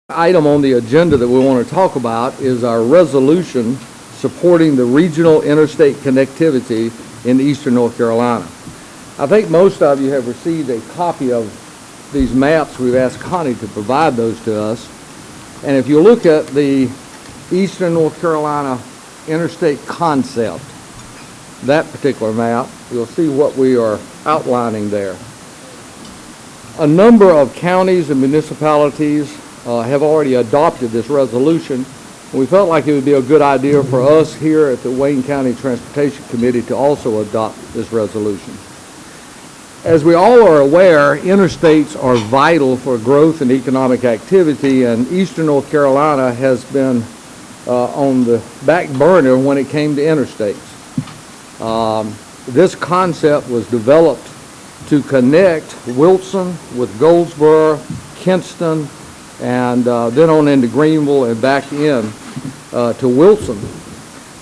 Item on the agenda that we want to talk about is our resolution supporting the regional interstate connectivity in eastern North Carolina. I think most of you have received a copy of these maps. We've asked Connie to provide those to us. And if you look at the eastern North Carolina interstate concept, that particular map, you'll see what we are outlining there. A number of counties and municipalities have already adopted this resolution. We felt like it would be a good idea for us here at the Wayne County Transportation Committee to also adopt this resolution. As we all are aware, interstates are vital for growth and economic activity, and eastern North Carolina has been on the back burner when it came to interstates. This concept was developed to connect Wilson with Goldsboro, Kinston, and then on into Greenville and back in to Wilson.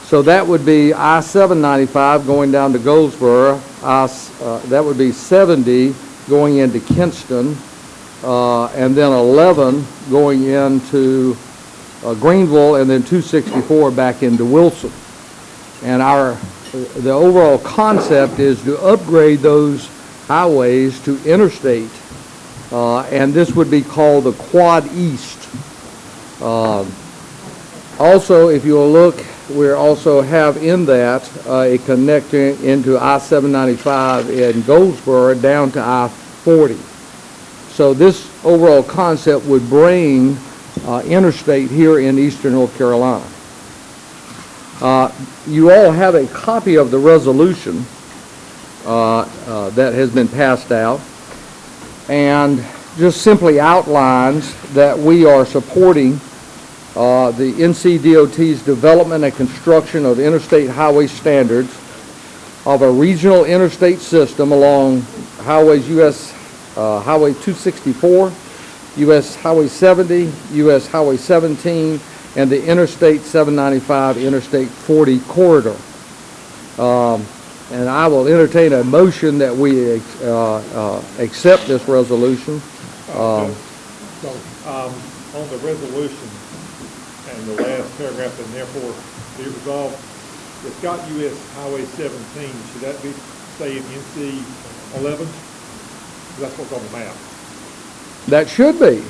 So that would be I-795 going down to Goldsboro, that would be 70 going into Kinston, and then 11 going into Greenville, and then 264 back into Wilson. And the overall concept is to upgrade those highways to interstate, and this would be called the Quad East. Also, if you will look, we also have in that a connector into I-795 in Goldsboro down to I-40. So this overall concept would bring interstate here in eastern North Carolina. You all have a copy of the resolution that has been passed out, and just simply outlines that we are supporting the NCDOT's development and construction of interstate highway standards of a regional interstate system along highways US Highway 264, US Highway 70, US Highway 17, and the Interstate 795, Interstate 40 corridor. And I will entertain a motion that we accept this resolution. On the resolution and the last paragraph, and therefore be resolved, it's got US Highway 17. Should that be saying NC 11? That's what's on the map. That should be.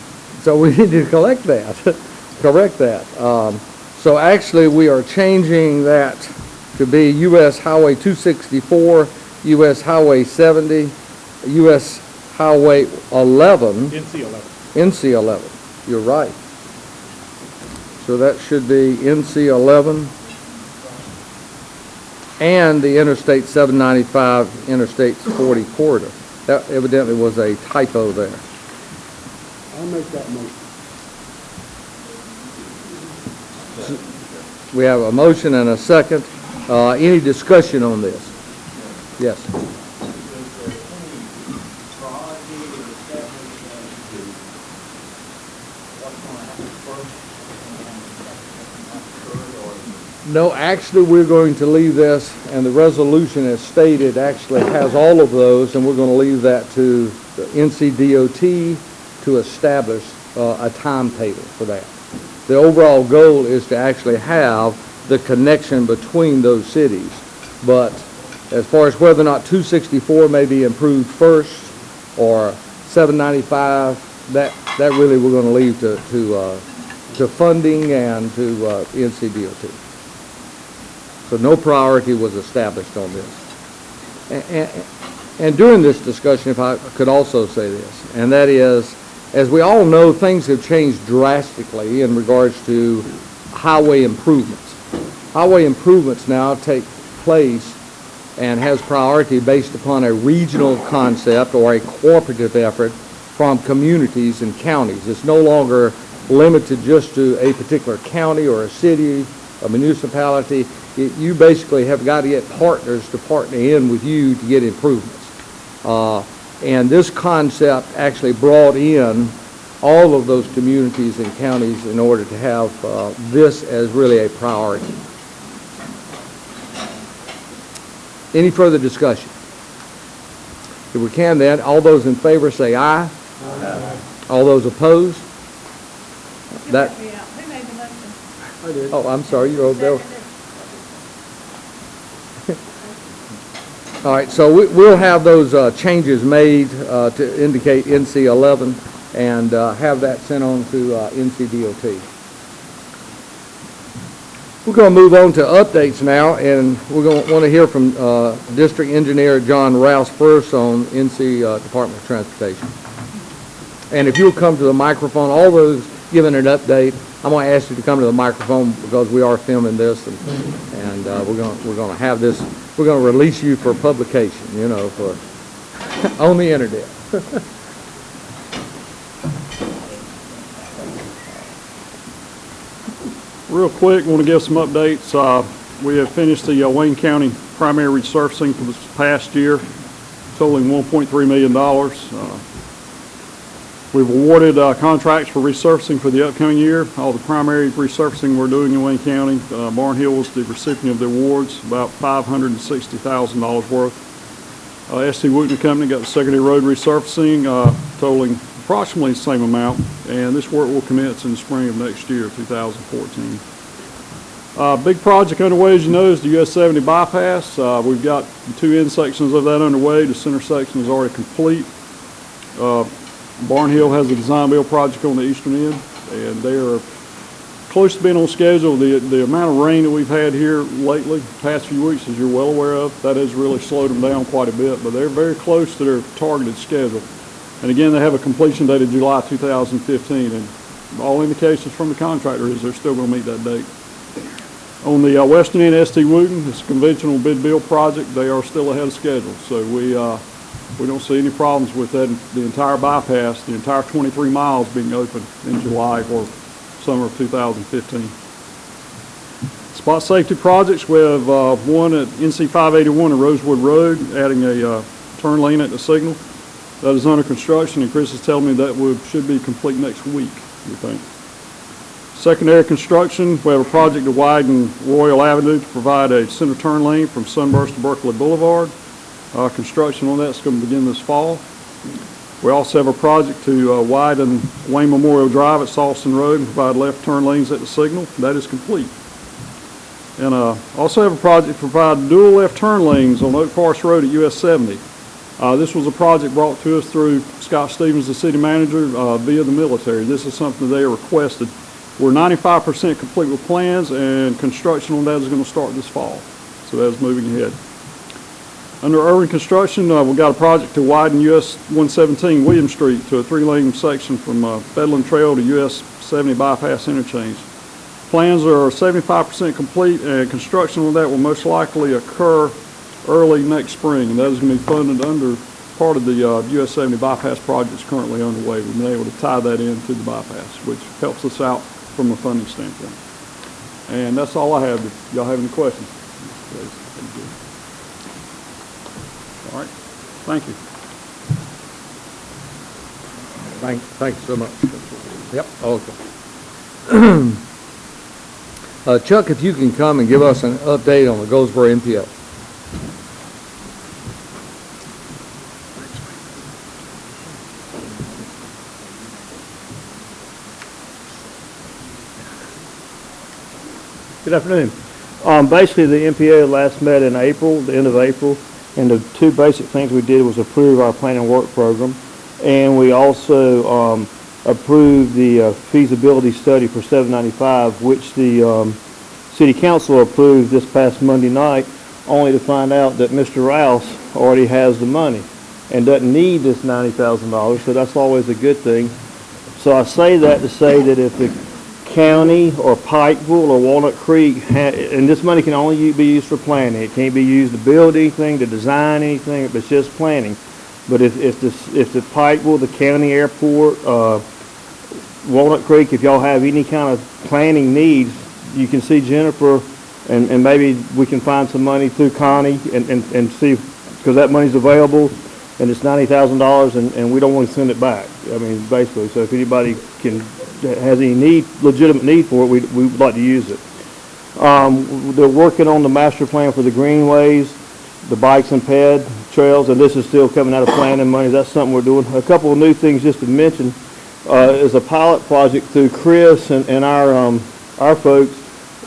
So we need to correct that. So actually we are changing that to be US Highway 264, US Highway 70, US Highway 11. NC 11. NC 11. You're right. So that should be NC 11 and the Interstate 795, Interstate 40 corridor. That evidently was a typo there. I'll make that motion. We have a motion and a second. Any discussion on this? Yes. No, actually we're going to leave this, and the resolution as stated actually has all of those, and we're going to leave that to the NCDOT to establish a timetable for that. The overall goal is to actually have the connection between those cities. But as far as whether or not 264 may be improved first or 795, that really we're going to leave to funding and to NCDOT. So no priority was established on this. And during this discussion, if I could also say this, and that is, as we all know, things have changed drastically in regards to highway improvements. Highway improvements now take place and has priority based upon a regional concept or a cooperative effort from communities and counties. It's no longer limited just to a particular county or a city, a municipality. You basically have got to get partners to partner in with you to get improvements. And this concept actually brought in all of those communities and counties in order to have this as really a priority. Any further discussion? If we can then, all those in favor say aye. Aye. All those opposed? That, Who made the motion? I did. oh, I'm sorry, you're over there. All right, so we'll have those changes made to indicate NC 11 and have that sent on to NCDOT. We're going to move on to updates now, and we're going to want to hear from District Engineer John Rouse first on NC Department of Transportation. And if you'll come to the microphone, all those giving an update, I'm going to ask you to come to the microphone because we are filming this, and we're going to have this. We're going to release you for publication, you know, for on the internet. Real quick, want to give some updates. We have finished the Wayne County primary resurfacing for this past year, totaling $1.3 million. We've awarded contracts for resurfacing for the upcoming year. All the primary resurfacing we're doing in Wayne County. Barnhill was the recipient of the awards, about $560,000 worth. S.T. Wooten Company got the secondary road resurfacing, totaling approximately the same amount, and this work will commence in the spring of next year, 2014. Big project underway, as you know, is the US 70 bypass. We've got 2 end sections of that underway. The center section is already complete. Barnhill has a design build project on the eastern end, and they are close to being on schedule. The amount of rain that we've had here lately, the past few weeks, as you're well aware of, that has really slowed them down quite a bit, but they're very close to their targeted schedule. And again, they have a completion date of July 2015, and all indications from the contractor is they're still going to meet that date. On the western end, S.T. Wooten, it's a conventional bid build project. They are still ahead of schedule, so we don't see any problems with that. The entire bypass, the entire 23 miles being open in July or summer of 2015. Spot safety projects, we have one at NC 581 at Rosewood Road, adding a turn lane at the signal. That is under construction, and Chris is telling me that should be complete next week, we think. Secondary construction, we have a project to widen Royal Avenue to provide a center turn lane from Sunburst to Berkeley Boulevard. Construction on that's going to begin this fall. We also have a project to widen Wayne Memorial Drive at Salston Road and provide left turn lanes at the signal. That is complete. And also have a project to provide dual left turn lanes on Oak Forest Road at US 70. This was a project brought to us through Scott Stevens, the city manager, via the military. This is something they requested. We're 95% complete with plans, and construction on that is going to start this fall. So that is moving ahead. Under urban construction, we've got a project to widen US 117 William Street to a 3-lane section from Bedlam Trail to US 70 bypass interchange. Plans are 75% complete, and construction on that will most likely occur early next spring, and that is going to be funded under part of the US 70 bypass project that's currently underway. We've been able to tie that into the bypass, which helps us out from a funding standpoint. And that's all I have. If y'all have any questions, please. All right. Thank you. Thank you so much. Yep. Okay. Chuck, if you can come and give us an update on the Goldsboro MPO. Good afternoon. Basically, the MPO last met in April, the end of April, and the 2 basic things we did was approve our plan and work program, and we also approved the feasibility study for 795, which the City Council approved this past Monday night, only to find out that Mr. Rouse already has the money and doesn't need this $90,000, so that's always a good thing. So I say that to say that if the county or Pikeville or Walnut Creek, and this money can only be used for planning. It can't be used to build anything, to design anything, it's just planning. But if the Pikeville, the county airport, Walnut Creek, if y'all have any kind of planning needs, you can see Jennifer, and maybe we can find some money through Connie and see, because that money's available, and it's $90,000, and we don't want to send it back. I mean, basically, so if anybody has any legitimate need for it, we would like to use it. They're working on the master plan for the greenways, the bikes and ped trails, and this is still coming out of planning money. That's something we're doing. A couple of new things just to mention is a pilot project through Chris and our folks.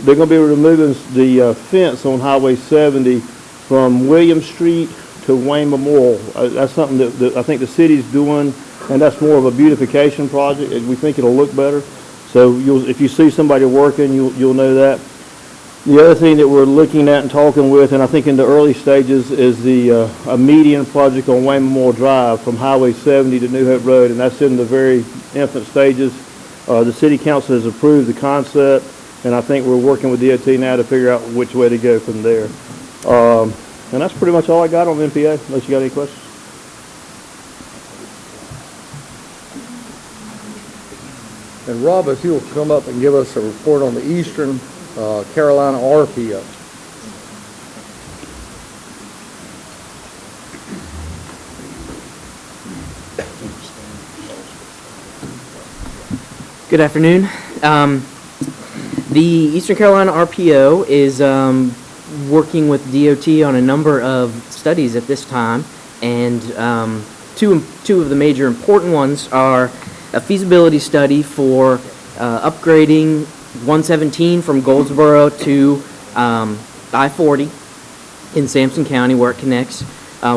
They're gonna be removing the fence on Highway 70 from William Street to Wayne Memorial. That's something that I think the city's doing, and that's more of a beautification project, and we think it'll look better. So if you see somebody working, you'll know that. The other thing that we're looking at and talking with, and I think in the early stages, is a median project on Wayne Memorial Drive from Highway 70 to New Hope Road, and that's in the very infant stages. The city council has approved the concept, and I think we're working with DOT now to figure out which way to go from there. And that's pretty much all I got on MPA, unless you got any questions. And Rob, if you'll come up and give us a report on the Eastern Carolina RPO. Good afternoon. The Eastern Carolina RPO is working with DOT on a number of studies at this time, and two of the major important ones are a feasibility study for upgrading 117 from Goldsboro to I-40 in Sampson County where it connects.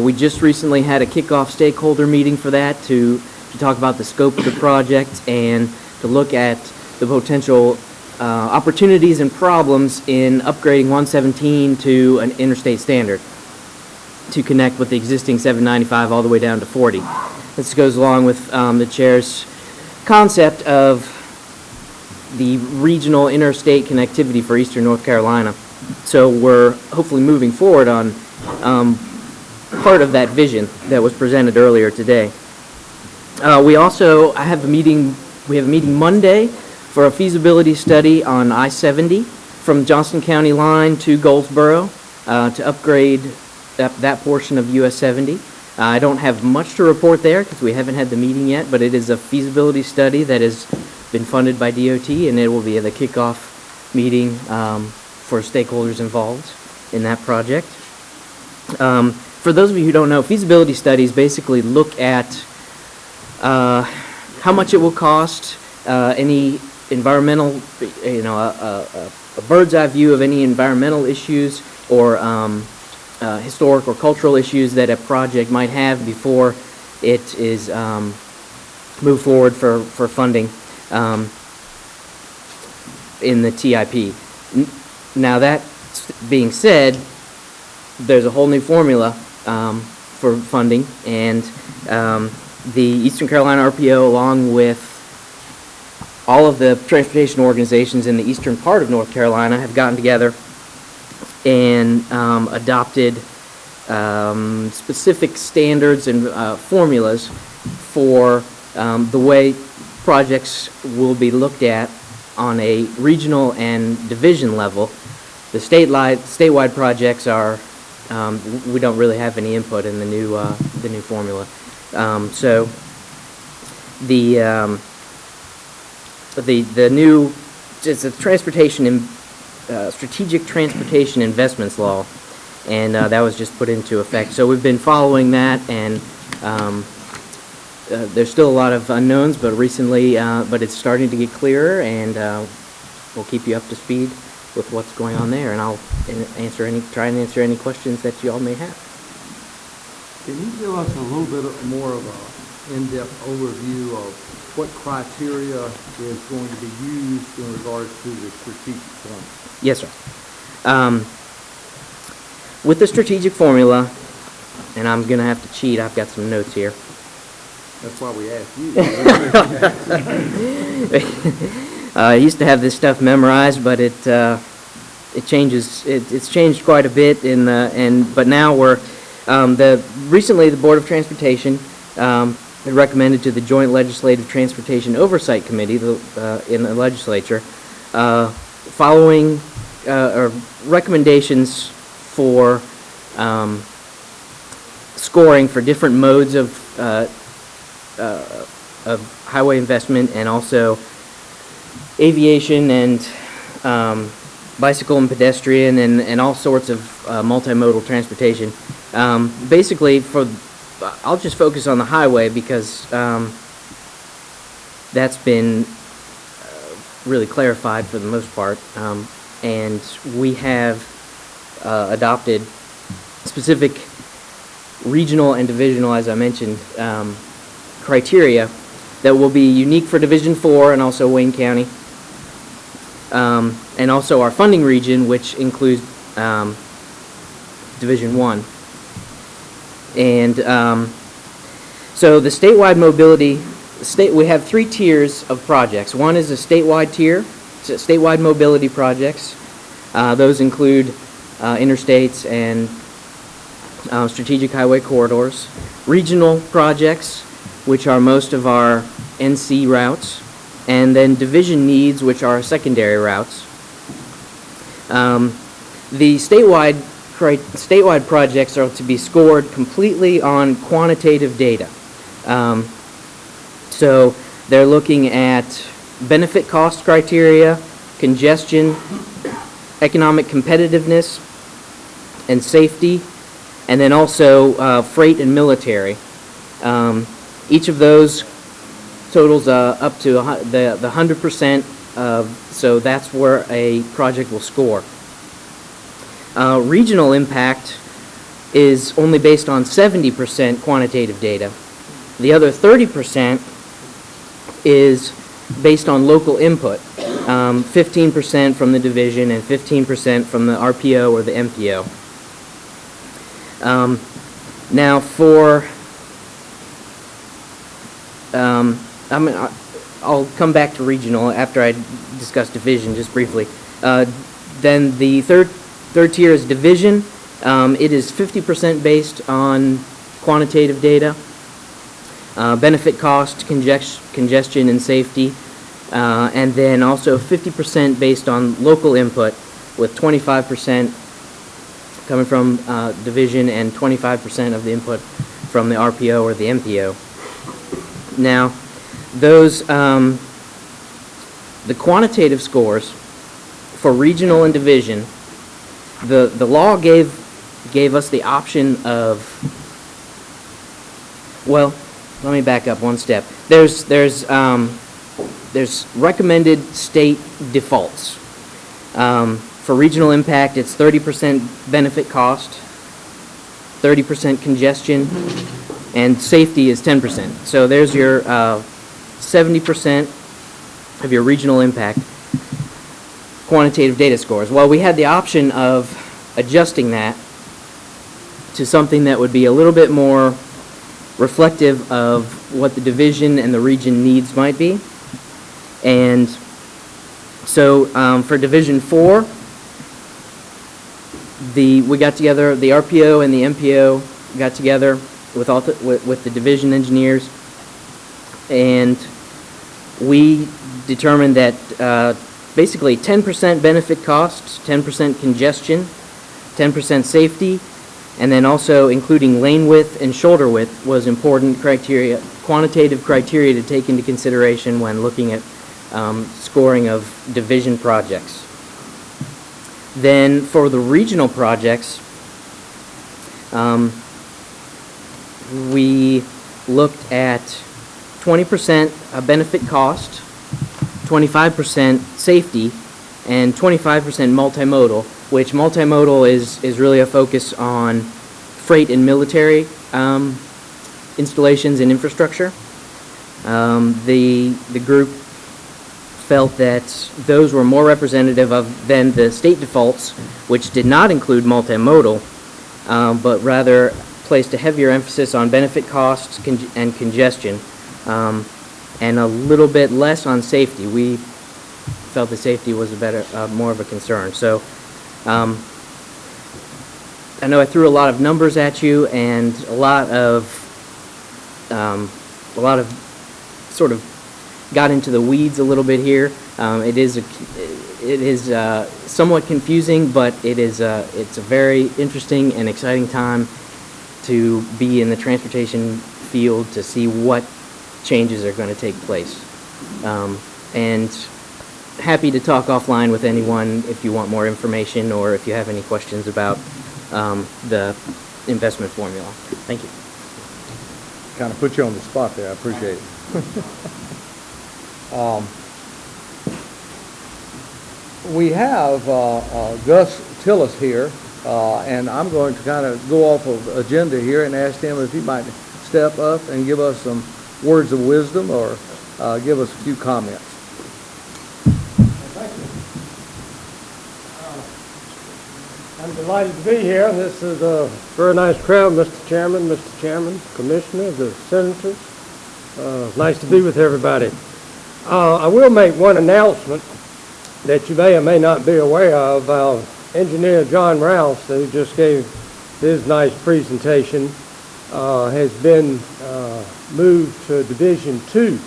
We just recently had a kickoff stakeholder meeting for that to talk about the scope of the project and to look at the potential opportunities and problems in upgrading 117 to an interstate standard to connect with the existing 795 all the way down to 40. This goes along with the chair's concept of the regional interstate connectivity for Eastern North Carolina. So we're hopefully moving forward on part of that vision that was presented earlier today. We have a meeting Monday for a feasibility study on I-70 from Johnston County line to Goldsboro to upgrade that portion of US 70. I don't have much to report there because we haven't had the meeting yet, but it is a feasibility study that has been funded by DOT, and it will be the kickoff meeting for stakeholders involved in that project. For those of you who don't know, feasibility studies basically look at how much it will cost, any environmental, a bird's eye view of any environmental issues or historic or cultural issues that a project might have before it is moved forward for funding in the TIP. Now that being said, there's a whole new formula for funding, and the Eastern Carolina RPO, along with all of the transportation organizations in the eastern part of North Carolina, have gotten together and adopted specific standards and formulas for the way projects will be looked at on a regional and division level. The statewide projects are we don't really have any input in the new formula. So the new, it's a strategic transportation investments law, and that was just put into effect. So we've been following that, and there's still a lot of unknowns, but but it's starting to get clearer, and we'll keep you up to speed with what's going on there, and I'll try and answer any questions that you all may have. Can you give us a little bit more of an in-depth overview of what criteria is going to be used in regards to the strategic formula? Yes, sir. With the strategic formula, and I'm going to have to cheat, I've got some notes here. That's why we asked you. I used to have this stuff memorized, but it changes. It's changed quite a bit, but now we're recently the Board of Transportation had recommended to the Joint Legislative Transportation Oversight Committee in the legislature following recommendations for scoring for different modes of highway investment, and also aviation and bicycle and pedestrian and all sorts of multimodal transportation. Basically, I'll just focus on the highway because that's been really clarified for the most part. And we have adopted specific regional and divisional, as I mentioned, criteria that will be unique for Division 4 and also Wayne County. And also our funding region, which includes Division 1. And so the statewide mobility, we have 3 tiers of projects. One is a statewide tier, statewide mobility projects. Those include interstates and strategic highway corridors. Regional projects, which are most of our NC routes, and then division needs, which are secondary routes. The statewide projects are to be scored completely on quantitative data. So they're looking at benefit cost criteria, congestion, economic competitiveness, and safety, and then also freight and military. Each of those totals up to the 100%, so that's where a project will score. Regional impact is only based on 70% quantitative data. The other 30% is based on local input, 15% from the division and 15% from the RPO or the MPO. Now for, I'll come back to regional after I discuss division just briefly. Then the third tier is division. It is 50% based on quantitative data, benefit cost, congestion, and safety, and then also 50% based on local input, with 25% coming from division and 25% of the input from the RPO or the MPO. Now, those the quantitative scores for regional and division, the law gave us the option of, well, let me back up one step. There's recommended state defaults. For regional impact, it's 30% benefit cost, 30% congestion, and safety is 10%. So there's your 70% of your regional impact quantitative data scores. Well, we had the option of adjusting that to something that would be a little bit more reflective of what the division and the region needs might be. And so for Division 4, we got together, the RPO and the MPO got together with the division engineers, and we determined that basically 10% benefit costs, 10% congestion, 10% safety, and then also including lane width and shoulder width was important criteria, quantitative criteria to take into consideration when looking at scoring of division projects. Then for the regional projects, we looked at 20% benefit cost, 25% safety, and 25% multimodal, which multimodal is really a focus on freight and military installations and infrastructure. The group felt that those were more representative than the state defaults, which did not include multimodal, but rather placed a heavier emphasis on benefit costs and congestion, and a little bit less on safety. We felt the safety was more of a concern. So I know I threw a lot of numbers at you and a lot of sort of got into the weeds a little bit here. It is somewhat confusing, but it's a very interesting and exciting time to be in the transportation field to see what changes are going to take place. And happy to talk offline with anyone if you want more information or if you have any questions about the investment formula. Thank you. Kind of put you on the spot there. I appreciate it. We have Gus Tullos here, and I'm going to kind of go off of agenda here and ask him if he might step up and give us some words of wisdom or give us a few comments. Thank you. I'm delighted to be here. This is a very nice crowd, Mr. Chairman, Commissioner, the Senators. Nice to be with everybody. I will make one announcement that you may or may not be aware of. Engineer John Rouse, who just gave his nice presentation, has been moved to Division 2.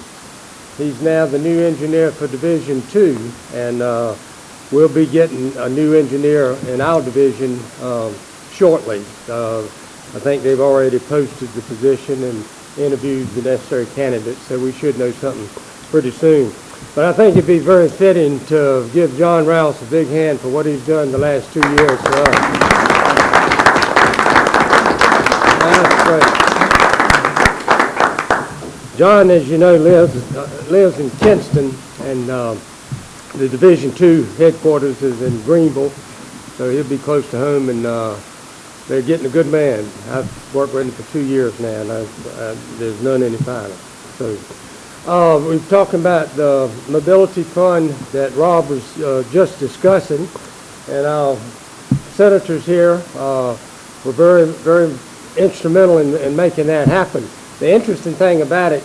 He's now the new engineer for Division 2, and we'll be getting a new engineer in our division shortly. I think they've already posted the position and interviewed the necessary candidates, so we should know something pretty soon. But I think it'd be very fitting to give John Rouse a big hand for what he's done the last 2 years for us. That's great. John, as you know, lives in Kinston, and the Division 2 headquarters is in Greenville, so he'll be close to home, and they're getting a good man. I've worked with him for 2 years now, and there's none any finer. So. We're talking about the mobility fund that Rob was just discussing, and our senators here were very, very instrumental in making that happen. The interesting thing about it,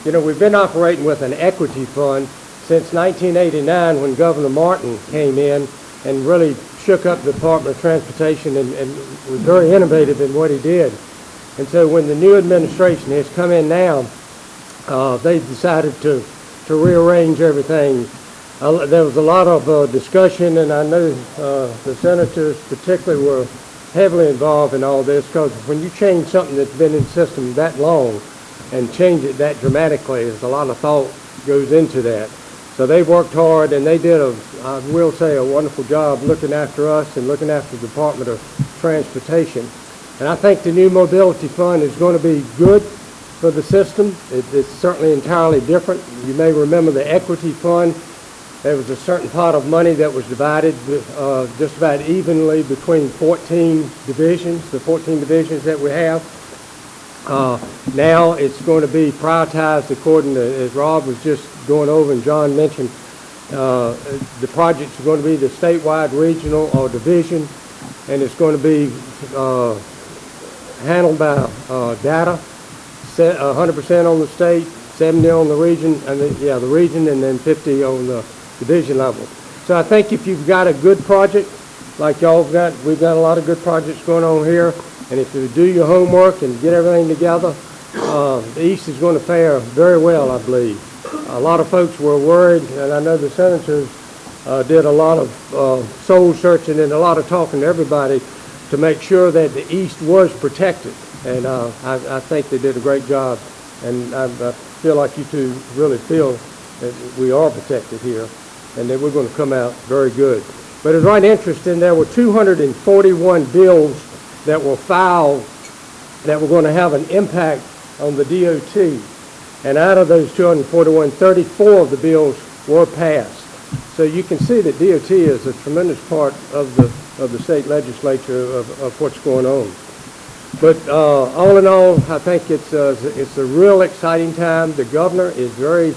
we've been operating with an equity fund since 1989 when Governor Martin came in and really shook up the Department of Transportation and was very innovative in what he did. And so when the new administration has come in now, they've decided to rearrange everything. There was a lot of discussion, and I know the senators particularly were heavily involved in all this, because when you change something that's been in the system that long and change it that dramatically, there's a lot of thought goes into that. So they worked hard, and they did, I will say, a wonderful job looking after us and looking after the Department of Transportation. And I think the new mobility fund is going to be good for the system. It's certainly entirely different. You may remember the equity fund. There was a certain pot of money that was divided just about evenly between 14 divisions, the 14 divisions that we have. Now it's going to be prioritized according to, as Rob was just going over and John mentioned, the projects are going to be the statewide, regional, or division, and it's going to be handled by data. 100% on the state, 70 on the region, and the region, and then 50 on the division level. So I think if you've got a good project, like y'all have got, we've got a lot of good projects going on here, and if you do your homework and get everything together, the East is going to fare very well, I believe. A lot of folks were worried, and I know the senators did a lot of soul searching and a lot of talking to everybody to make sure that the East was protected. And I think they did a great job, and I feel like you two really feel that we are protected here, and that we're going to come out very good. But it's right interesting, there were 241 bills that were filed that were going to have an impact on the DOT, and out of those 241, 34 of the bills were passed. So you can see that DOT is a tremendous part of the state legislature of what's going on. But all in all, I think it's a real exciting time. The governor is very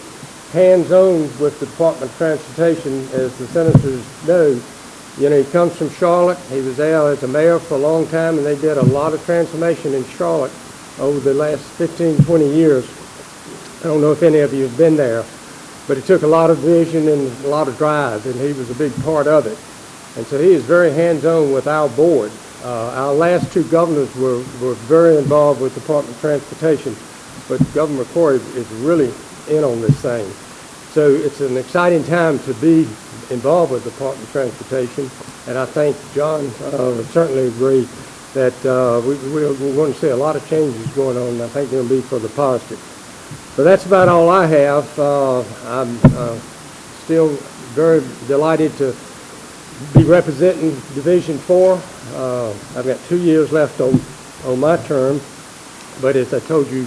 hands-on with the Department of Transportation, as the senators know. He comes from Charlotte. He was there as a mayor for a long time, and they did a lot of transformation in Charlotte over the last 15, 20 years. I don't know if any of you have been there, but it took a lot of vision and a lot of drive, and he was a big part of it. And so he is very hands-on with our board. Our last two governors were very involved with the Department of Transportation, but Governor McCoy is really in on this thing. So it's an exciting time to be involved with the Department of Transportation, and I think John would certainly agree that we're going to see a lot of changes going on, and I think they'll be for the positive. So that's about all I have. I'm still very delighted to be representing Division 4. I've got 2 years left on my term, but as I told you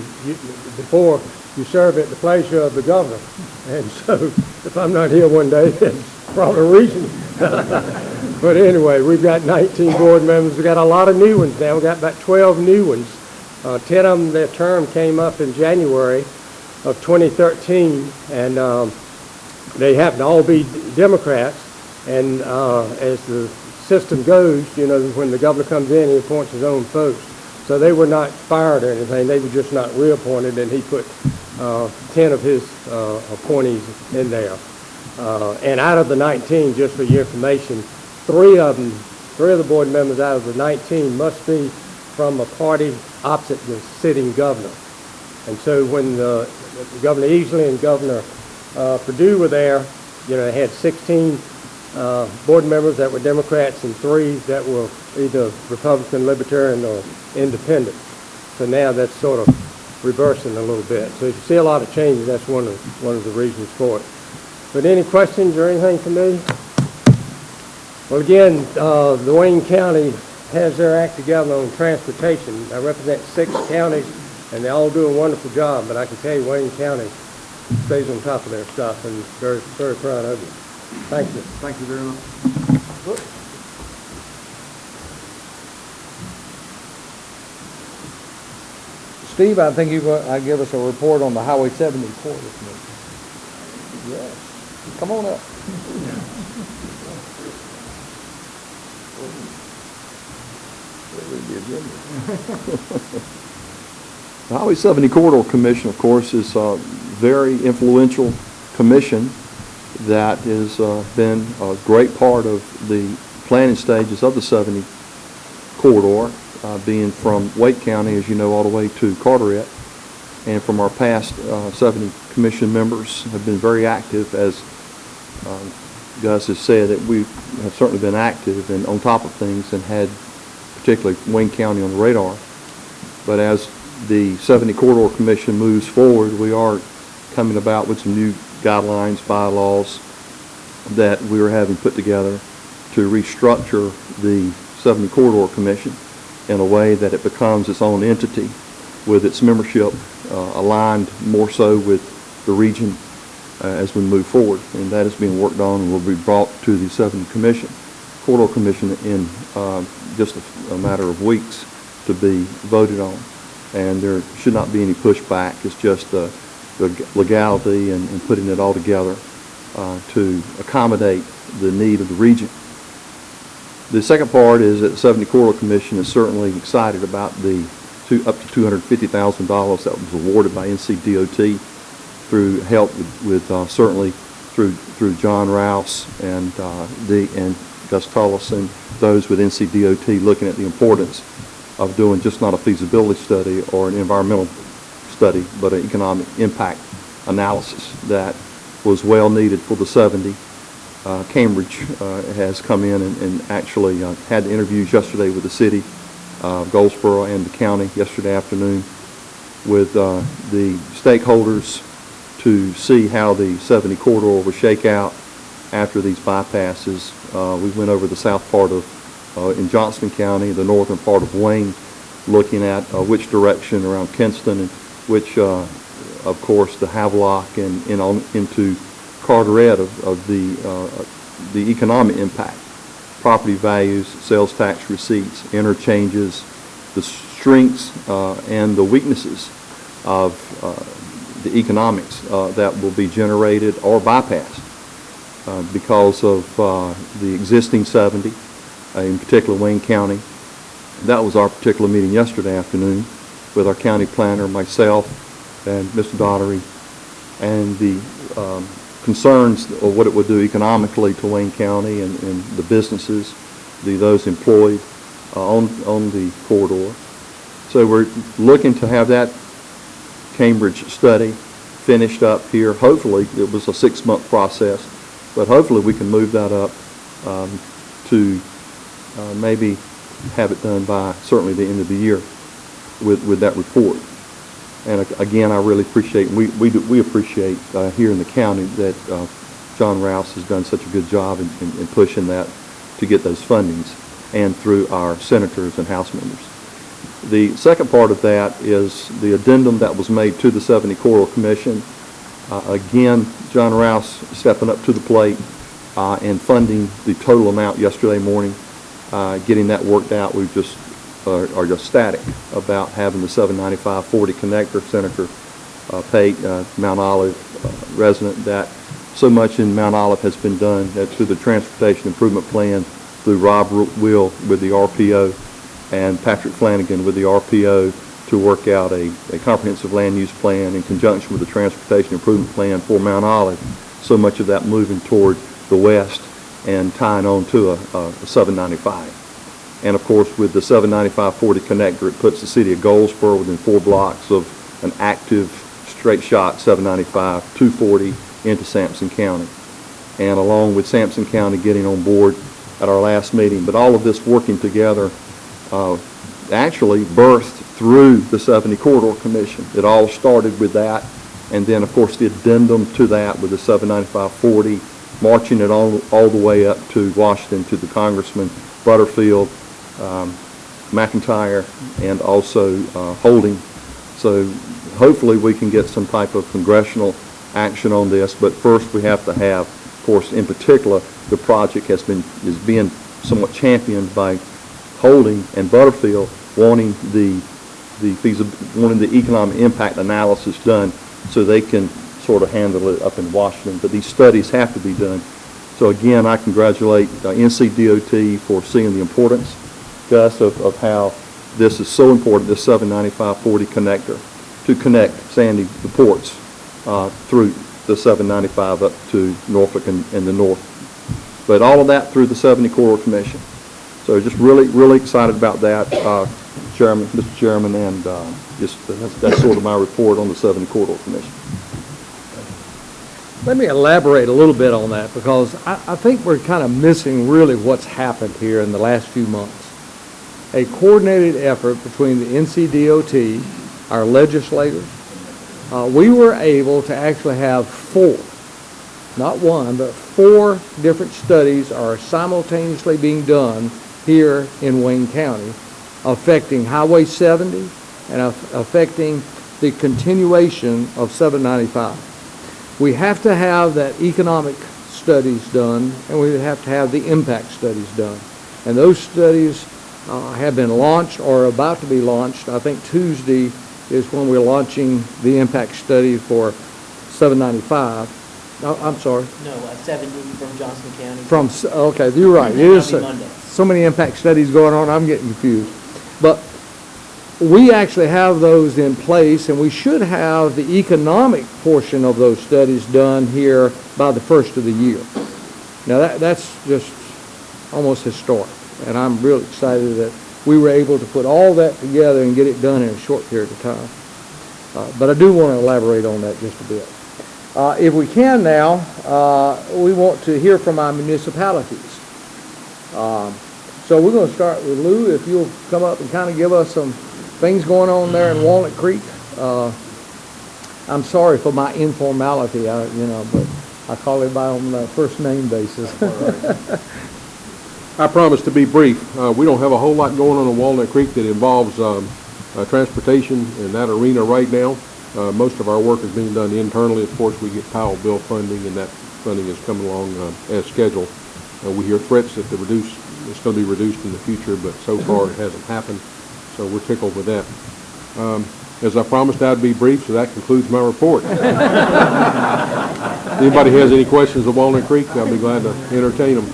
before, you serve at the pleasure of the governor. And so if I'm not here one day, it's probably a reason. But anyway, we've got 19 board members. We've got a lot of new ones now. We've got about 12 new ones. 10 of them, their term came up in January of 2013, and they happen to all be Democrats. And as the system goes, you know, when the governor comes in, he appoints his own folks. So they were not fired or anything. They were just not reappointed, and he put 10 of his appointees in there. And out of the 19, just for your information, three of the board members out of the 19 must be from a party opposite the sitting governor. And so when Governor Easley and Governor Perdue were there, you know, they had 16 board members that were Democrats and 3 that were either Republican, Libertarian, or Independent. So now that's sort of reversing a little bit. So if you see a lot of changes, that's one of the reasons for it. But any questions or anything for me? Well, again, the Wayne County has their act together on transportation. I represent 6 counties, and they all do a wonderful job. But I can tell you, Wayne County stays on top of their stuff, and very, very proud of you. Thank you. Thank you very much. Steve, I think I give us a report on the Highway 70 corridor committee. Yes. Come on up. The Highway 70 Corridor Commission, of course, is a very influential commission that has been a great part of the planning stages of the 70 corridor, being from Wake County, as you know, all the way to Carteret. And from our past 70 commission members have been very active, as Gus has said, that we have certainly been active and on top of things and had particularly Wayne County on the radar. But as the 70 Corridor Commission moves forward, we are coming about with some new guidelines, bylaws that we are having put together to restructure the 70 Corridor Commission in a way that it becomes its own entity with its membership aligned more so with the region as we move forward. And that is being worked on and will be brought to the 70 Corridor Commission in just a matter of weeks to be voted on. And there should not be any pushback. It's just the legality and putting it all together to accommodate the need of the region. The second part is that the 70 Corridor Commission is certainly excited about the up to $250,000 that was awarded by NCDOT through help with certainly through John Rouse and Gus Tullos and those with NCDOT looking at the importance of doing just not a feasibility study or an environmental study, but an economic impact analysis that was well needed for the 70. Cambridge has come in and actually had the interviews yesterday with the city, Goldsboro and the county yesterday afternoon with the stakeholders to see how the 70 corridor will shake out after these bypasses. We went over the south part of in Johnston County, the northern part of Wayne, looking at which direction around Kinston and which, of course, the Havelock and on into Carteret of the economic impact, property values, sales tax receipts, interchanges, the strengths and the weaknesses of the economics that will be generated or bypassed because of the existing 70, in particular Wayne County. That was our particular meeting yesterday afternoon with our county planner, myself, and Mr. Daughtery, and the concerns of what it would do economically to Wayne County and the businesses, those employed on the corridor. So we're looking to have that Cambridge study finished up here. Hopefully, it was a 6-month process, but hopefully we can move that up to maybe have it done by certainly the end of the year with that report. And again, I really appreciate, we appreciate here in the county that John Rouse has done such a good job in pushing that to get those fundings and through our senators and House members. The second part of that is the addendum that was made to the 70 Corridor Commission. Again, John Rouse stepping up to the plate and funding the total amount yesterday morning, getting that worked out. We just are just ecstatic about having the 795-40 connector. Senator Pate, Mount Olive resident, that so much in Mount Olive has been done through the Transportation Improvement Plan, through Rob Will with the RPO and Patrick Flanagan with the RPO to work out a comprehensive land use plan in conjunction with the Transportation Improvement Plan for Mount Olive. So much of that moving toward the west and tying on to a 795. And of course, with the 795-40 connector, it puts the city of Goldsboro within 4 blocks of an active straight shot 795, 240 into Sampson County. And along with Sampson County getting on board at our last meeting, but all of this working together actually birthed through the 70 Corridor Commission. It all started with that, and then of course the addendum to that with the 795-40, marching it all the way up to Washington to the Congressman Butterfield, McIntyre, and also Holding. So hopefully we can get some type of congressional action on this, but first we have to have, of course, in particular, the project is being somewhat championed by Holding and Butterfield, wanting the economic impact analysis done so they can sort of handle it up in Washington. But these studies have to be done. So again, I congratulate NCDOT for seeing the importance, Gus, of how this is so important, this 795-40 connector, to connect Sandy, the ports, through the 795 up to Norfolk and the north. But all of that through the 70 Corridor Commission. So just really, really excited about that, Mr. Chairman, and that's sort of my report on the 70 Corridor Commission. Let me elaborate a little bit on that, because I think we're kind of missing really what's happened here in the last few months. A coordinated effort between the NCDOT, our legislators. We were able to actually have 4, not 1, but 4 different studies are simultaneously being done here in Wayne County, affecting Highway 70 and affecting the continuation of 795. We have to have that economic studies done, and we have to have the impact studies done. And those studies have been launched or are about to be launched. I think Tuesday is when we're launching the impact study for 795. Oh, I'm sorry. No, 70 from Johnson County. Okay, you're right. It is That'll be Monday. so many impact studies going on, I'm getting confused. But we actually have those in place, and we should have the economic portion of those studies done here by the first of the year. Now that's just almost historic, and I'm really excited that we were able to put all that together and get it done in a short period of time. But I do want to elaborate on that just a bit. If we can now, we want to hear from our municipalities. So we're going to start with Lou. If you'll come up and kind of give us some things going on there in Walnut Creek. I'm sorry for my informality, but I call everybody on the first name basis. I promise to be brief. We don't have a whole lot going on in Walnut Creek that involves transportation in that arena right now. Most of our work is being done internally. Of course, we get Powell bill funding, and that funding is coming along as scheduled. We hear threats that it's going to be reduced in the future, but so far it hasn't happened. So we're tickled with that. As I promised, I'd be brief, so that concludes my report. Anybody has any questions of Walnut Creek, I'll be glad to entertain them.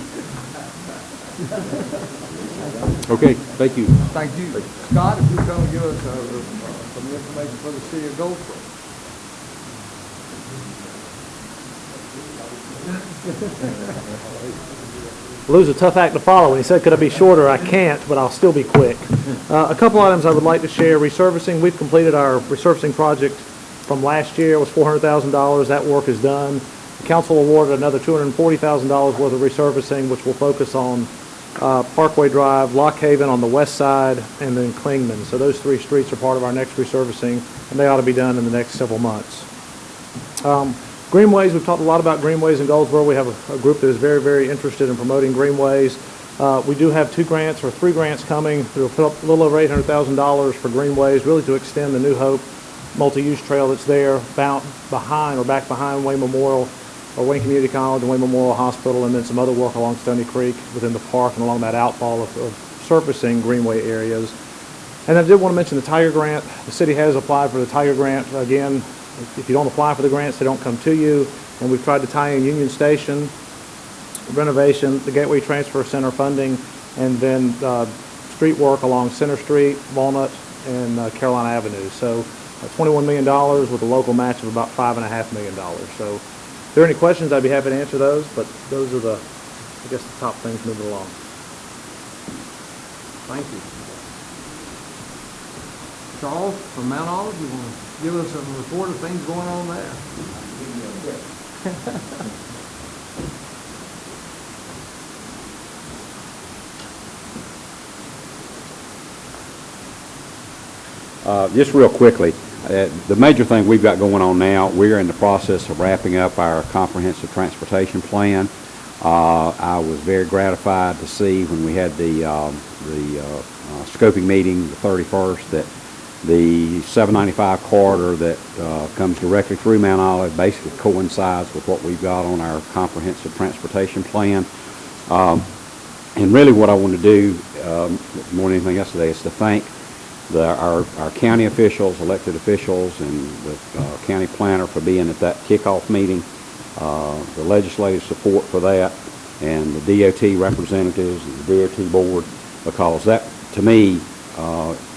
Okay, thank you. Thank you. Scott, if you come and give us some information for the city of Goldsboro. Lou's a tough act to follow. When he said, could I be shorter? I can't, but I'll still be quick. A couple items I would like to share. Resurfacing. We've completed our resurfacing project from last year. It was $400,000. That work is done. The council awarded another $240,000 worth of resurfacing, which will focus on Parkway Drive, Lock Haven on the west side, and then Klingman. So those 3 streets are part of our next resurfacing, and they ought to be done in the next several months. Greenways, we've talked a lot about greenways in Goldsboro. We have a group that is very, very interested in promoting greenways. We do have 2 grants or 3 grants coming through a little over $800,000 for greenways, really to extend the New Hope multi-use trail that's there back behind Wayne Memorial or Wayne Community College and Wayne Memorial Hospital, and then some other work along Stony Creek within the park and along that outfall of surfacing greenway areas. And I did want to mention the Tiger Grant. The city has applied for the Tiger Grant. Again, if you don't apply for the grants, they don't come to you. And we've tried to tie in Union Station renovation, the Gateway Transfer Center funding, and then street work along Center Street, Walnut, and Carolina Avenue. So $21 million with a local match of about $5.5 million. So if there are any questions, I'd be happy to answer those, but those are the top things moving along. Thank you. Charles, from Mount Olive, you want to give us a report of things going on there? Just real quickly, the major thing we've got going on now, we're in the process of wrapping up our comprehensive transportation plan. I was very gratified to see when we had the scoping meeting, the 31st, that the 795 corridor that comes directly through Mount Olive basically coincides with what we've got on our comprehensive transportation plan. And really what I want to do more than anything else today is to thank our county officials, elected officials, and the county planner for being at that kickoff meeting, the legislative support for that, and the DOT representatives and the DOT board, because that, to me,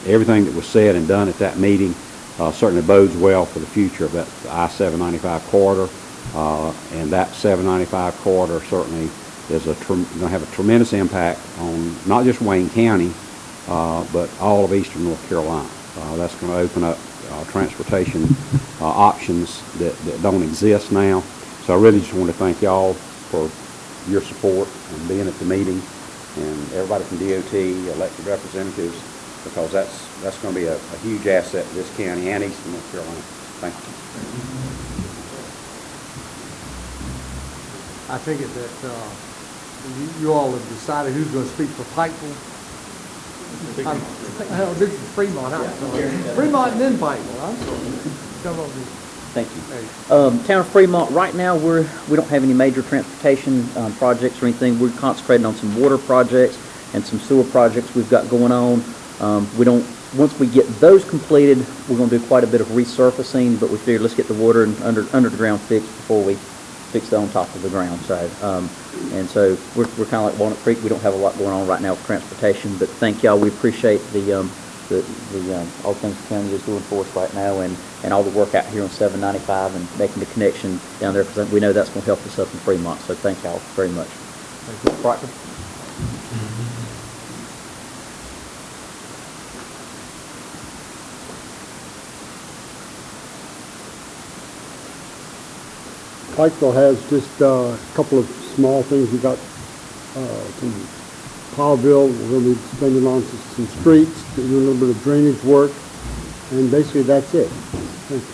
everything that was said and done at that meeting certainly bodes well for the future of that I-795 corridor, and that 795 corridor certainly is going to have a tremendous impact on not just Wayne County, but all of eastern North Carolina. That's going to open up transportation options that don't exist now. So I really just want to thank y'all for your support and being at the meeting, and everybody from DOT, elected representatives, because that's going to be a huge asset to this county and eastern North Carolina. Thank you. I take it that you all have decided who's going to speak for Pikeville. This is Fremont. Fremont and then Pikeville. I'm sorry. Come on, Thank you. Town of Fremont, right now we don't have any major transportation projects or anything. We're concentrating on some water projects and some sewer projects we've got going on. Once we get those completed, we're going to do quite a bit of resurfacing, but we figured let's get the water and under the ground fixed before we fix it on top of the ground side. And so we're kind of like Walnut Creek. We don't have a lot going on right now with transportation, but thank y'all. We appreciate all the things the county is doing for us right now, and all the work out here on 795 and making the connection down there, because we know that's going to help us up in Fremont. So thank y'all very much. Thank you. Proctor? Pikeville has just a couple of small things. We got some Powellville. We're going to be spending on some streets, doing a little bit of drainage work, and basically that's it. Thank you.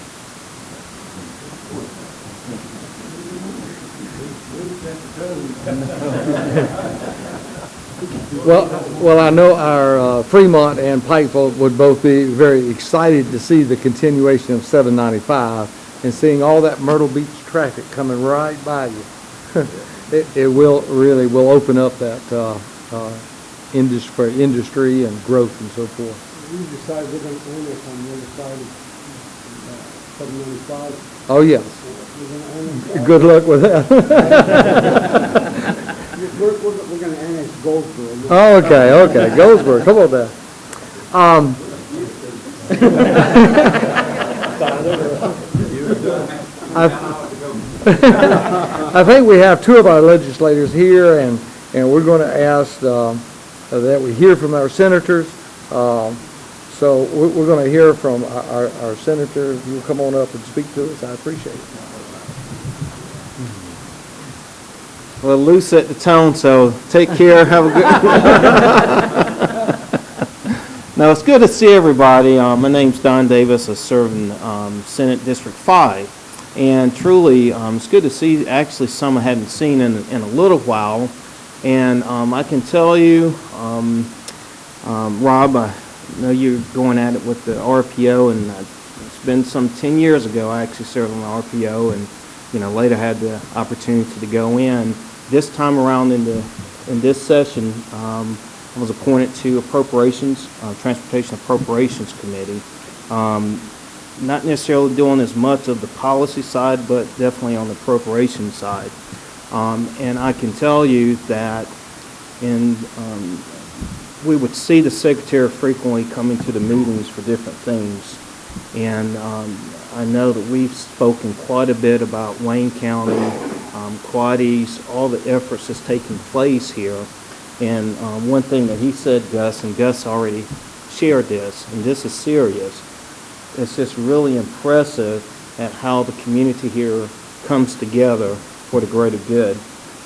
Well, I know our Fremont and Pikeville would both be very excited to see the continuation of 795 and seeing all that Myrtle Beach traffic coming right by you. It will open up that industry and growth and so forth. We decided we're going to annex on the other side of 795. Oh, yes. Good luck with that. We're going to annex Goldsboro. Oh, okay. Goldsboro. Come on down. I think we have two of our legislators here, and we're going to ask that we hear from our senators. So we're going to hear from our senator. If you'll come on up and speak to us, I appreciate it. Well, Lou set the tone, so take care. Have a good. No, it's good to see everybody. My name's Don Davis. I serve in Senate District 5. And truly, it's good to see actually some I hadn't seen in a little while. And I can tell you, Rob, I know you're going at it with the RPO, and it's been some 10 years ago. I actually served on the RPO, and later had the opportunity to go in. This time around in this session, I was appointed to Appropriations, Transportation Appropriations Committee. Not necessarily doing as much of the policy side, but definitely on the appropriation side. And I can tell you that we would see the secretary frequently coming to the meetings for different things. And I know that we've spoken quite a bit about Wayne County, Quad East, all the efforts that's taking place here. And one thing that he said, Gus, and Gus already shared this, and this is serious, it's just really impressive at how the community here comes together for the greater good.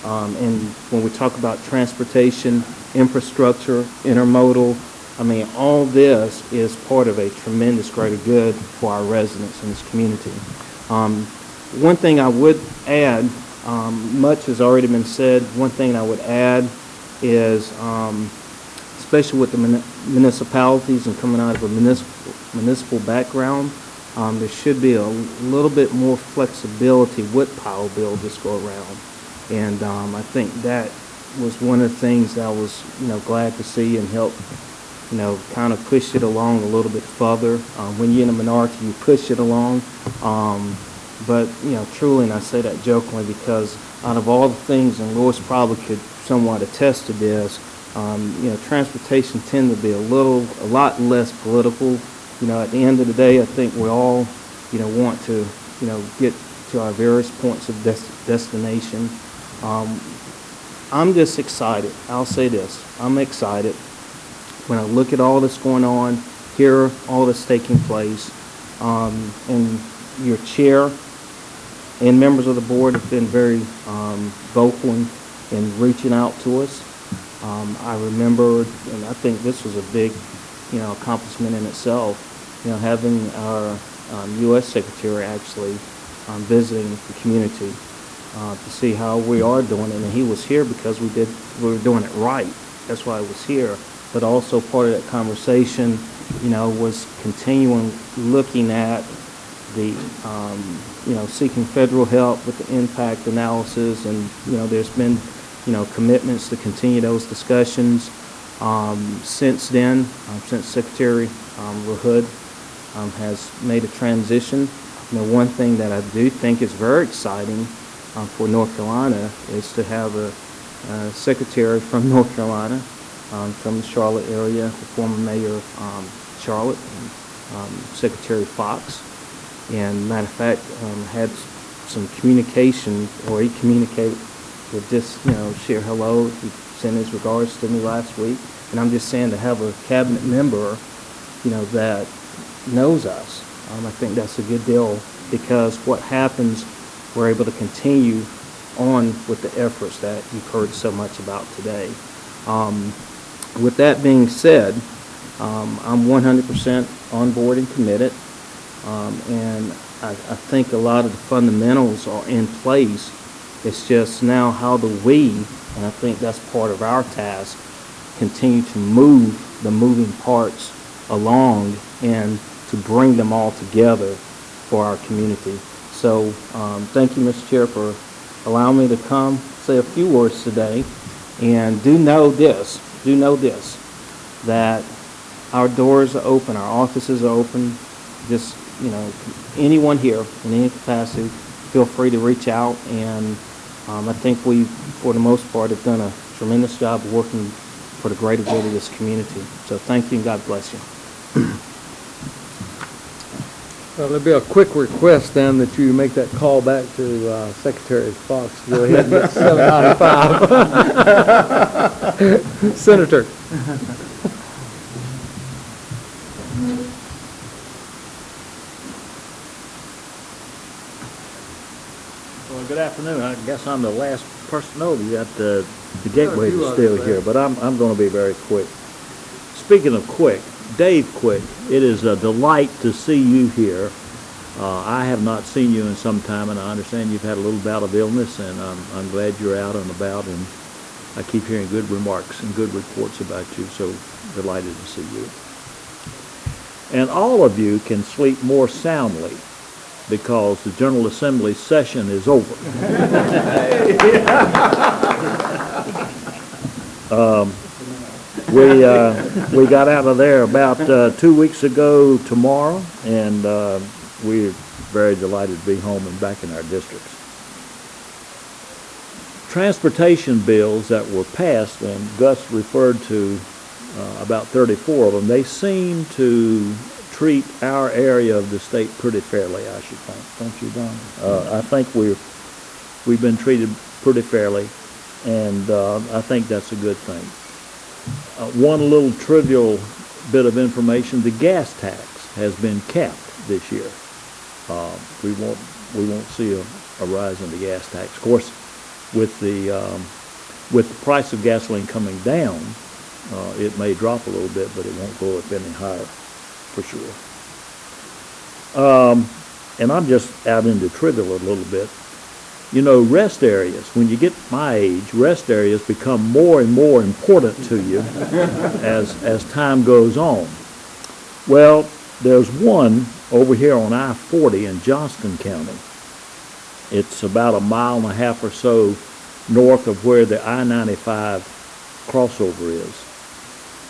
And when we talk about transportation, infrastructure, intermodal, I mean, all this is part of a tremendous greater good for our residents in this community. One thing I would add, much has already been said, one thing I would add is, especially with the municipalities and coming out of a municipal background, there should be a little bit more flexibility with Powell Bill this go around. And I think that was one of the things that I was, glad to see and help, kind of push it along a little bit further. When you're in a minority, you push it along. But, truly, and I say that jokingly because out of all the things, and Lois probably could somewhat attest to this, transportation tend to be a lot less political. At the end of the day, I think we all, want to, get to our various points of destination. I'm just excited. I'll say this. I'm excited when I look at all that's going on, hear all that's taking place, and your chair and members of the board have been very vocal in reaching out to us. I remember, and I think this was a big, accomplishment in itself, having our U.S. Secretary actually visiting the community to see how we are doing it. And he was here because we were doing it right. That's why I was here. But also part of that conversation, was continuing looking at the, seeking federal help with the impact analysis. And, there's been, commitments to continue those discussions. Since then, since Secretary LaHood has made a transition, one thing that I do think is very exciting for North Carolina is to have a secretary from North Carolina, from the Charlotte area, the former mayor of Charlotte, Secretary Fox. And matter of fact, had some communication, or he communicated with just, share hello. He sent his regards to me last week. And I'm just saying to have a cabinet member, that knows us, I think that's a good deal, because what happens, we're able to continue on with the efforts that you've heard so much about today. With that being said, I'm 100% on board and committed, and I think a lot of the fundamentals are in place. It's just now how do we, and I think that's part of our task, continue to move the moving parts along and to bring them all together for our community. So thank you, Mr. Chair, for allowing me to come say a few words today. And do know this, that our doors are open, our offices are open. Just, anyone here in any capacity, feel free to reach out. And I think we, for the most part, have done a tremendous job of working for the greater good of this community. So thank you and God bless you. Well, there'll be a quick request then that you make that call back to Secretary Fox. Go ahead and get 795. Senator. Well, good afternoon. I guess I'm the last person over. You got the gateway is still here, but I'm going to be very quick. Speaking of quick, Dave Quick, it is a delight to see you here. I have not seen you in some time, and I understand you've had a little bout of illness, and I'm glad you're out and about and I keep hearing good remarks and good reports about you, so delighted to see you. And all of you can sleep more soundly because the General Assembly session is over. We got out of there about 2 weeks ago tomorrow, and we're very delighted to be home and back in our districts. Transportation bills that were passed, and Gus referred to about 34 of them, they seem to treat our area of the state pretty fairly, I should think. Don't you, Don? I think we've been treated pretty fairly, and I think that's a good thing. One little trivial bit of information, the gas tax has been capped this year. We won't see a rise in the gas tax. Of course, with the price of gasoline coming down, it may drop a little bit, but it won't go up any higher, for sure. And I'm just out into trivial a little bit. You know, rest areas, when you get my age, rest areas become more and more important to you as time goes on. Well, there's one over here on I-40 in Johnston County. It's about 1.5 miles or so north of where the I-95 crossover is.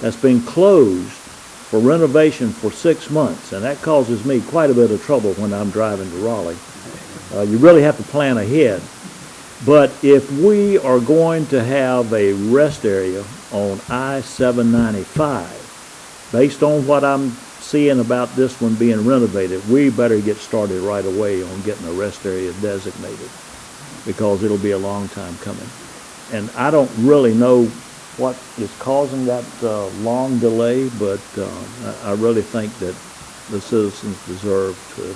That's been closed for renovation for 6 months, and that causes me quite a bit of trouble when I'm driving to Raleigh. You really have to plan ahead. But if we are going to have a rest area on I-795, based on what I'm seeing about this one being renovated, we better get started right away on getting a rest area designated, because it'll be a long time coming. And I don't really know what is causing that long delay, but I really think that the citizens deserve to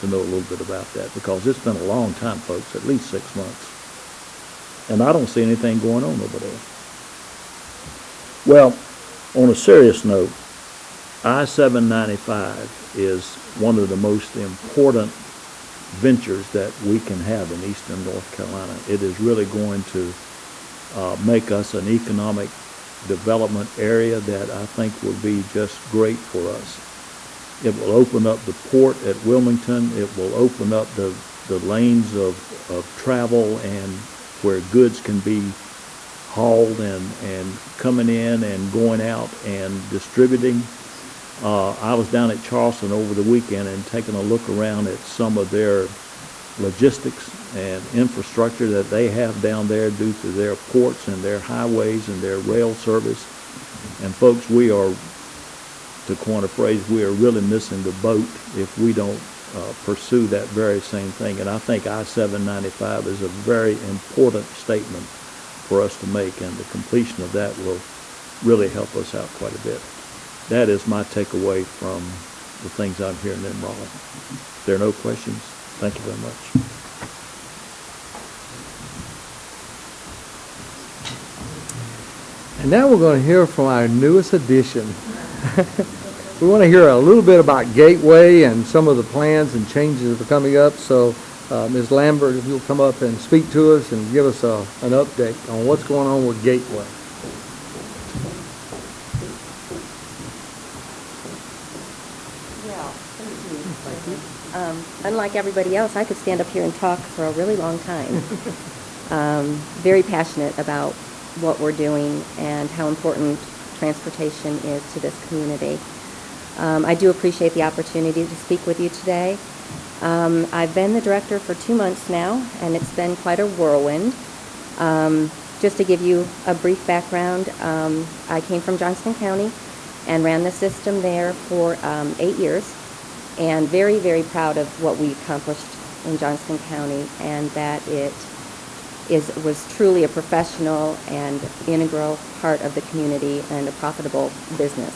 know a little bit about that, because it's been a long time, folks, at least 6 months. And I don't see anything going on over there. Well, on a serious note, I-795 is one of the most important ventures that we can have in eastern North Carolina. It is really going to make us an economic development area that I think will be just great for us. It will open up the port at Wilmington. It will open up the lanes of travel and where goods can be hauled and coming in and going out and distributing. I was down at Charleston over the weekend and taking a look around at some of their logistics and infrastructure that they have down there due to their ports and their highways and their rail service. And folks, we are, to coin a phrase, we are really missing the boat if we don't pursue that very same thing. And I think I-795 is a very important statement for us to make, and the completion of that will really help us out quite a bit. That is my takeaway from the things I'm hearing in Raleigh. If there are no questions, thank you very much. And now we're going to hear from our newest addition. We want to hear a little bit about Gateway and some of the plans and changes that are coming up. So, Ms. Lambert, if you'll come up and speak to us and give us an update on what's going on with Gateway. Unlike everybody else, I could stand up here and talk for a really long time. Very passionate about what we're doing and how important transportation is to this community. I do appreciate the opportunity to speak with you today. I've been the director for 2 months now, and it's been quite a whirlwind. Just to give you a brief background, I came from Johnston County and ran the system there for 8 years. And very, very proud of what we accomplished in Johnston County, and that it was truly a professional and integral part of the community and a profitable business.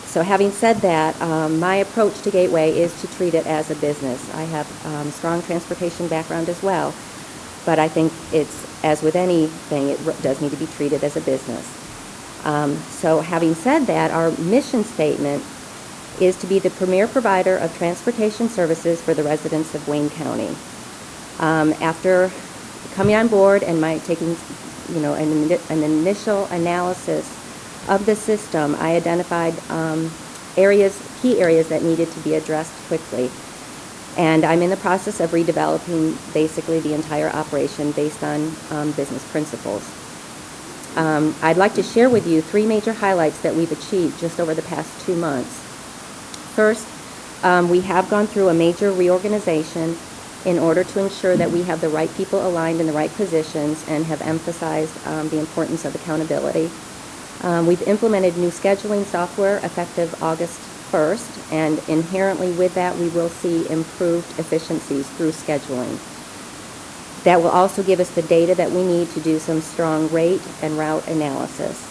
So having said that, my approach to Gateway is to treat it as a business. I have strong transportation background as well, but I think it's, as with anything, it does need to be treated as a business. So having said that, our mission statement is to be the premier provider of transportation services for the residents of Wayne County. After coming on board and taking an initial analysis of the system, I identified key areas that needed to be addressed quickly. And I'm in the process of redeveloping basically the entire operation based on business principles. I'd like to share with you 3 major highlights that we've achieved just over the past 2 months. First, we have gone through a major reorganization in order to ensure that we have the right people aligned in the right positions and have emphasized the importance of accountability. We've implemented new scheduling software effective August 1st, and inherently with that we will see improved efficiencies through scheduling. That will also give us the data that we need to do some strong rate and route analysis.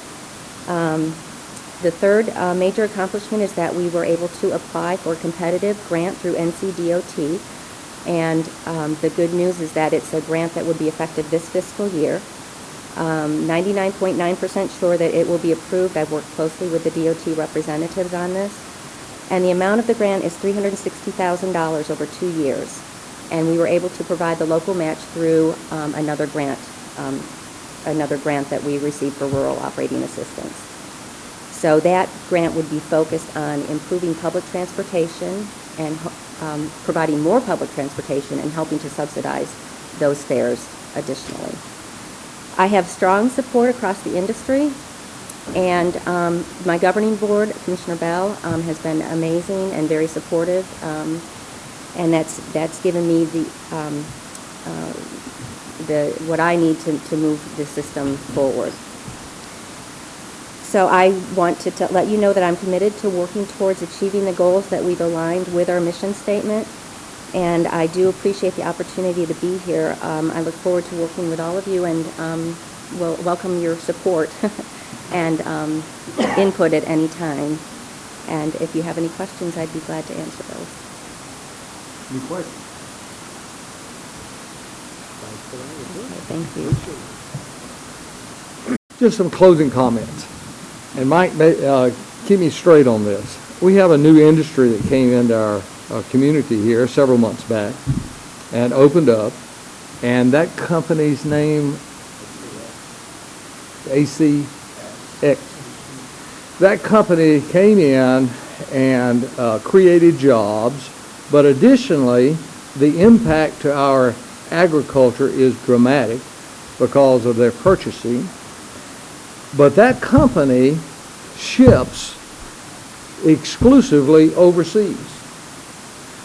The third major accomplishment is that we were able to apply for a competitive grant through NCDOT, and the good news is that it's a grant that would be effective this fiscal year. 99.9% sure that it will be approved. I've worked closely with the DOT representatives on this. And the amount of the grant is $360,000 over 2 years. And we were able to provide the local match through another grant that we received for rural operating assistance. So that grant would be focused on improving public transportation and providing more public transportation and helping to subsidize those fares additionally. I have strong support across the industry, and my governing board, Commissioner Bell, has been amazing and very supportive, and that's given me what I need to move the system forward. So I want to let you know that I'm committed to working towards achieving the goals that we've aligned with our mission statement. And I do appreciate the opportunity to be here. I look forward to working with all of you, and will welcome your support and input at any time. And if you have any questions, I'd be glad to answer those. Any questions? Okay, thank you. Just some closing comments. And Mike, keep me straight on this. We have a new industry that came into our community here several months back and opened up, and that company's name, ACX. That company came in and created jobs, but additionally, the impact to our agriculture is dramatic because of their purchasing. But that company ships exclusively overseas.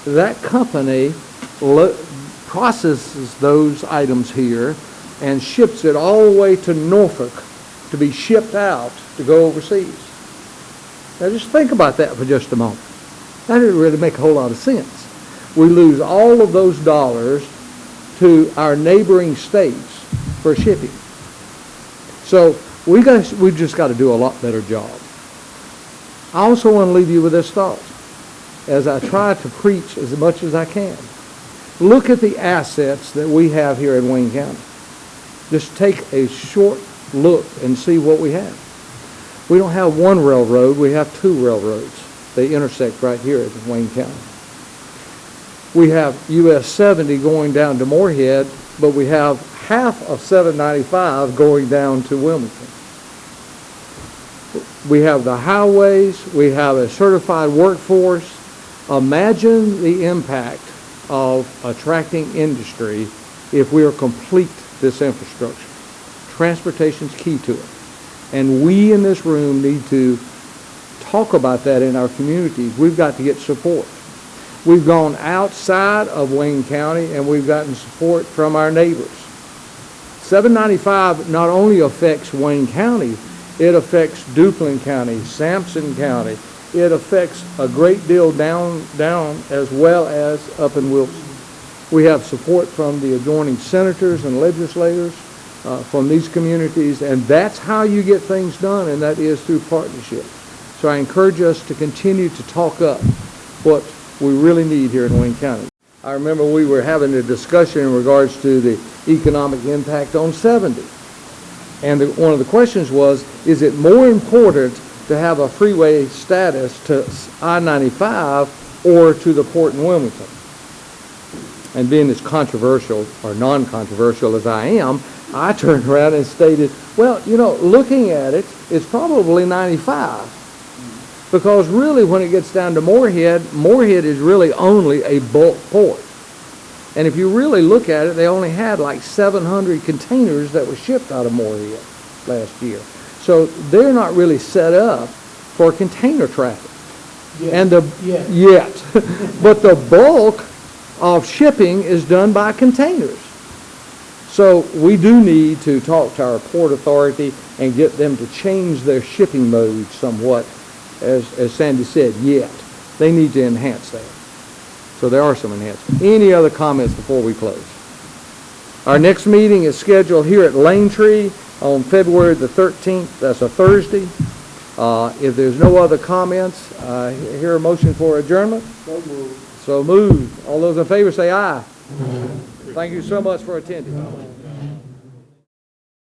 That company processes those items here and ships it all the way to Norfolk to be shipped out to go overseas. Now just think about that for just a moment. That doesn't really make a whole lot of sense. We lose all of those dollars to our neighboring states for shipping. So we just got to do a lot better job. I also want to leave you with this thought as I try to preach as much as I can. Look at the assets that we have here in Wayne County. Just take a short look and see what we have. We don't have one railroad, we have 2 railroads. They intersect right here in Wayne County. We have US 70 going down to Moorhead, but we have half of 795 going down to Wilmington. We have the highways, we have a certified workforce. Imagine the impact of attracting industry if we are complete this infrastructure. Transportation's key to it. And we in this room need to talk about that in our communities. We've got to get support. We've gone outside of Wayne County and we've gotten support from our neighbors. 795 not only affects Wayne County, it affects Duplin County, Sampson County. It affects a great deal down as well as up in Wilson. We have support from the adjoining senators and legislators from these communities, and that's how you get things done, and that is through partnership. So I encourage us to continue to talk up what we really need here in Wayne County. I remember we were having a discussion in regards to the economic impact on 70. And one of the questions was, is it more important to have a freeway status to I-95 or to the port in Wilmington? And being as controversial or non-controversial as I am, I turned around and stated, well, looking at it, it's probably 95. Because really, when it gets down to Moorhead is really only a bulk port. And if you really look at it, they only had like 700 containers that were shipped out of Moorhead last year. So they're not really set up for container traffic. Yet. But the bulk of shipping is done by containers. So we do need to talk to our port authority and get them to change their shipping mode somewhat. As Sandy said, yet. They need to enhance that. So there are some enhancements. Any other comments before we close? Our next meeting is scheduled here at Lanetree on February the 13th. That's a Thursday. If there's no other comments, hear a motion for adjournment? So moved. All those in favor say aye. Thank you so much for attending.